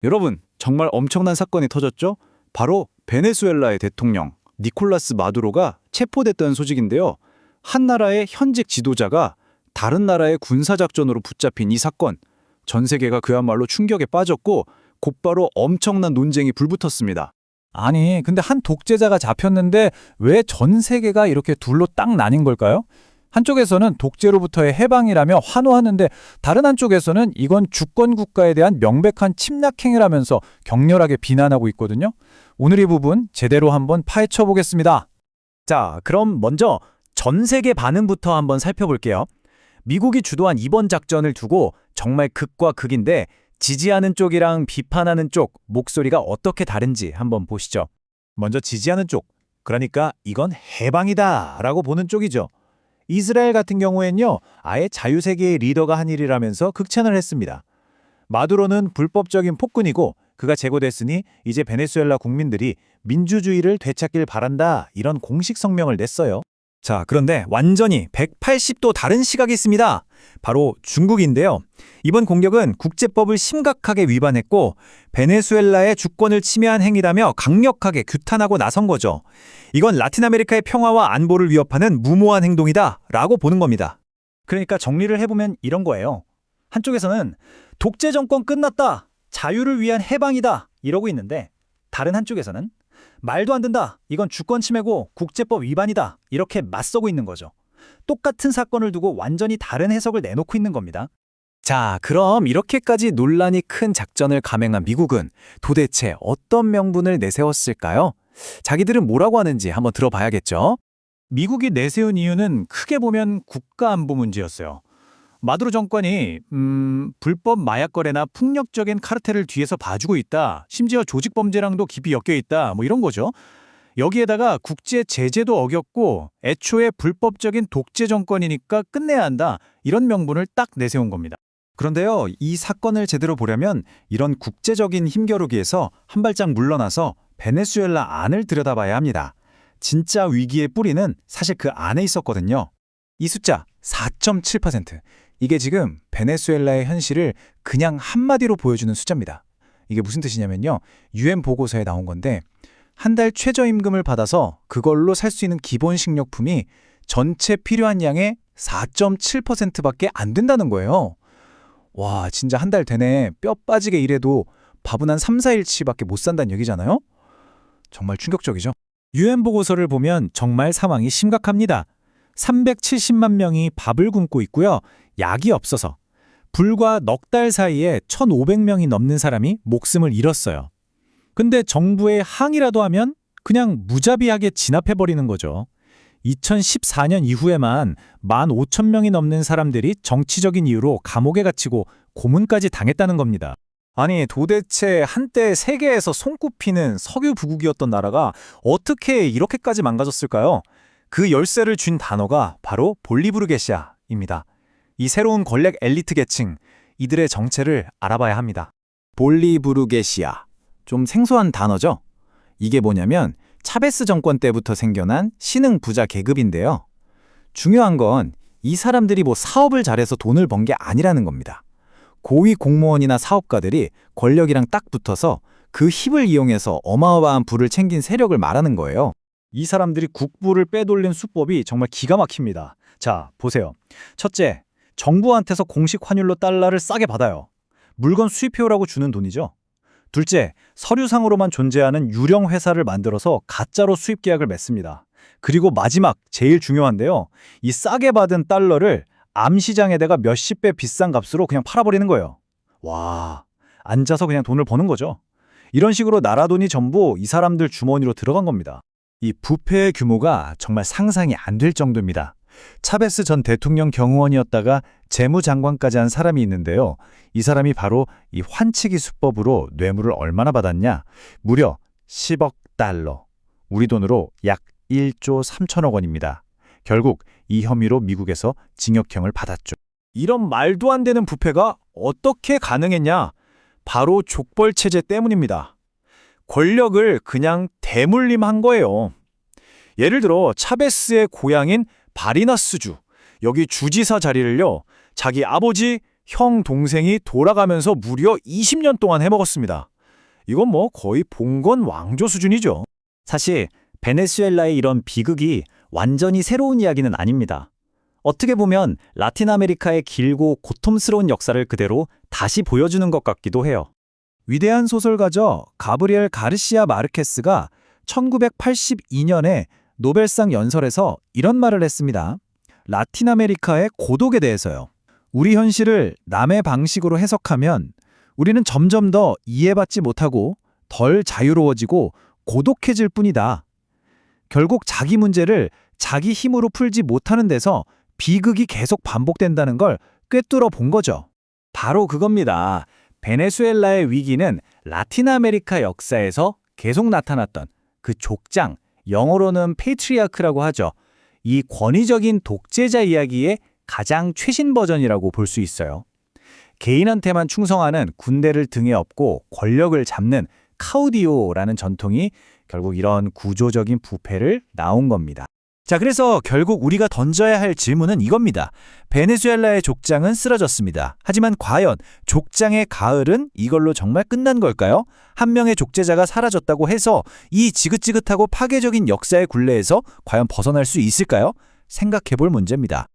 여러분, 정말 엄청난 사건이 터졌죠? 바로 베네수엘라의 대통령 니콜라스 마두로가 체포됐다는 소식인데요. 한 나라의 현직 지도자가 다른 나라의 군사작전으로 붙잡힌 이 사건, 전 세계가 그야말로 충격에 빠졌고 곧바로 엄청난 논쟁이 불붙었습니다. 아니, 근데 한 독재자가 잡혔는데 왜 전 세계가 이렇게 둘로 딱 나뉜 걸까요? 한쪽에서는 독재로부터의 해방이라며 환호하는데 다른 한쪽에서는 이건 주권 국가에 대한 명백한 침략행위라면서 격렬하게 비난하고 있거든요. 오늘 이 부분 제대로 한번 파헤쳐 보겠습니다. 자, 그럼 먼저 전 세계 반응부터 한번 살펴볼게요. 미국이 주도한 이번 작전을 두고 정말 극과 극인데 지지하는 쪽이랑 비판하는 쪽 목소리가 어떻게 다른지 한번 보시죠. 먼저 지지하는 쪽, 그러니까 이건 해방이다라고 보는 쪽이죠. 이스라엘 같은 경우엔요, 아예 자유세계의 리더가 한 일이라면서 극찬을 했습니다. 마두로는 불법적인 폭군이고 그가 제거됐으니 이제 베네수엘라 국민들이 민주주의를 되찾길 바란다, 이런 공식 성명을 냈어요. 자, 그런데 완전히 180도 다른 시각이 있습니다. 바로 중국인데요. 이번 공격은 국제법을 심각하게 위반했고 베네수엘라의 주권을 침해한 행위라며 강력하게 규탄하고 나선 거죠. 이건 라틴 아메리카의 평화와 안보를 위협하는 무모한 행동이다 라고 보는 겁니다. 그러니까 정리를 해보면 이런 거예요. 한쪽에서는 독재 정권 끝났다, 자유를 위한 해방이다 이러고 있는데 다른 한쪽에서는 말도 안 된다, 이건 주권 침해고 국제법 위반이다 이렇게 맞서고 있는 거죠. 똑같은 사건을 두고 완전히 다른 해석을 내놓고 있는 겁니다. 자, 그럼 이렇게까지 논란이 큰 작전을 감행한 미국은 도대체 어떤 명분을 내세웠을까요? 자기들은 뭐라고 하는지 한번 들어봐야겠죠? 미국이 내세운 이유는 크게 보면 국가안보 문제였어요. 마두로 정권이 불법 마약 거래나 폭력적인 카르텔을 뒤에서 봐주고 있다. 심지어 조직 범죄랑도 깊이 엮여 있다. 뭐 이런 거죠. 여기에다가 국제 제재도 어겼고 애초에 불법적인 독재 정권이니까 끝내야 한다. 이런 명분을 딱 내세운 겁니다. 그런데요, 이 사건을 제대로 보려면 이런 국제적인 힘겨루기에서 한 발짝 물러나서 베네수엘라 안을 들여다봐야 합니다. 진짜 위기의 뿌리는 사실 그 안에 있었거든요. 이 숫자 4.7%. 이게 지금 베네수엘라의 현실을 그냥 한마디로 보여주는 숫자입니다. 이게 무슨 뜻이냐면요, UN 보고서에 나온 건데 한 달 최저임금을 받아서 그걸로 살 수 있는 기본 식료품이 전체 필요한 양의 4.7%밖에 안 된다는 거예요. 와, 진짜 한 달 내내 뼈 빠지게 일해도 밥은 한 3, 4일치밖에 못 산다는 얘기잖아요? 정말 충격적이죠? UN 보고서를 보면 정말 상황이 심각합니다. 370만 명이 밥을 굶고 있고요. 약이 없어서 불과 넉 달 사이에 1,500명이 넘는 사람이 목숨을 잃었어요. 근데 정부에 항의라도 하면 그냥 무자비하게 진압해버리는 거죠. 2014년 이후에만 15,000명이 넘는 사람들이 정치적인 이유로 감옥에 갇히고 고문까지 당했다는 겁니다. 아니, 도대체 한때 세계에서 손꼽히는 석유 부국이었던 나라가 어떻게 이렇게까지 망가졌을까요? 그 열쇠를 쥔 단어가 바로 볼리부르게시아입니다. 이 새로운 권력 엘리트 계층, 이들의 정체를 알아봐야 합니다. 볼리부르게시아. 좀 생소한 단어죠? 이게 뭐냐면 차베스 정권 때부터 생겨난 신흥 부자 계급인데요. 중요한 건 이 사람들이 뭐 사업을 잘해서 돈을 번 게 아니라는 겁니다. 고위 공무원이나 사업가들이 권력이랑 딱 붙어서 그 힘을 이용해서 어마어마한 부를 챙긴 세력을 말하는 거예요. 이 사람들이 국부를 빼돌린 수법이 정말 기가 막힙니다. 자, 보세요. 첫째, 정부한테서 공식 환율로 달러를 싸게 받아요. 물건 수입해오라고 주는 돈이죠. 둘째, 서류상으로만 존재하는 유령 회사를 만들어서 가짜로 수입 계약을 맺습니다. 그리고 마지막, 제일 중요한데요. 이 싸게 받은 달러를 암시장에다가 몇십 배 비싼 값으로 그냥 팔아버리는 거예요. 와, 앉아서 그냥 돈을 버는 거죠. 이런 식으로 나라 돈이 전부 이 사람들 주머니로 들어간 겁니다. 이 부패의 규모가 정말 상상이 안 될 정도입니다. 차베스 전 대통령 경호원이었다가 재무장관까지 한 사람이 있는데요. 이 사람이 바로 이 환치기 수법으로 뇌물을 얼마나 받았냐? 무려 10억 달러. 우리 돈으로 약 1조 3천억 원입니다. 결국 이 혐의로 미국에서 징역형을 받았죠. 이런 말도 안 되는 부패가 어떻게 가능했냐? 바로 족벌 체제 때문입니다. 권력을 그냥 대물림한 거예요. 예를 들어 차베스의 고향인 바리나스주, 여기 주지사 자리를요, 자기 아버지, 형 동생이 돌아가면서 무려 20년 동안 해먹었습니다. 이건 뭐 거의 봉건 왕조 수준이죠. 사실 베네수엘라의 이런 비극이 완전히 새로운 이야기는 아닙니다. 어떻게 보면 라틴 아메리카의 길고 고통스러운 역사를 그대로 다시 보여주는 것 같기도 해요. 위대한 소설가죠. 가브리엘 가르시아 마르케스가 1982년에 노벨상 연설에서 이런 말을 했습니다. 라틴 아메리카의 고독에 대해서요. 우리 현실을 남의 방식으로 해석하면 우리는 점점 더 이해받지 못하고 덜 자유로워지고 고독해질 뿐이다. 결국 자기 문제를 자기 힘으로 풀지 못하는 데서 비극이 계속 반복된다는 걸 꿰뚫어 본 거죠. 바로 그겁니다. 베네수엘라의 위기는 라틴 아메리카 역사에서 계속 나타났던 그 족장, 영어로는 페이트리아크라고 하죠. 이 권위적인 독재자 이야기의 가장 최신 버전이라고 볼 수 있어요. 개인한테만 충성하는 군대를 등에 업고 권력을 잡는 카우디오라는 전통이 결국 이런 구조적인 부패를 낳은 겁니다. 자, 그래서 결국 우리가 던져야 할 질문은 이겁니다. 베네수엘라의 족장은 쓰러졌습니다. 하지만 과연 족장의 가을은 이걸로 정말 끝난 걸까요? 한 명의 족제자가 사라졌다고 해서 이 지긋지긋하고 파괴적인 역사의 굴레에서 과연 벗어날 수 있을까요? 생각해 볼 문제입니다.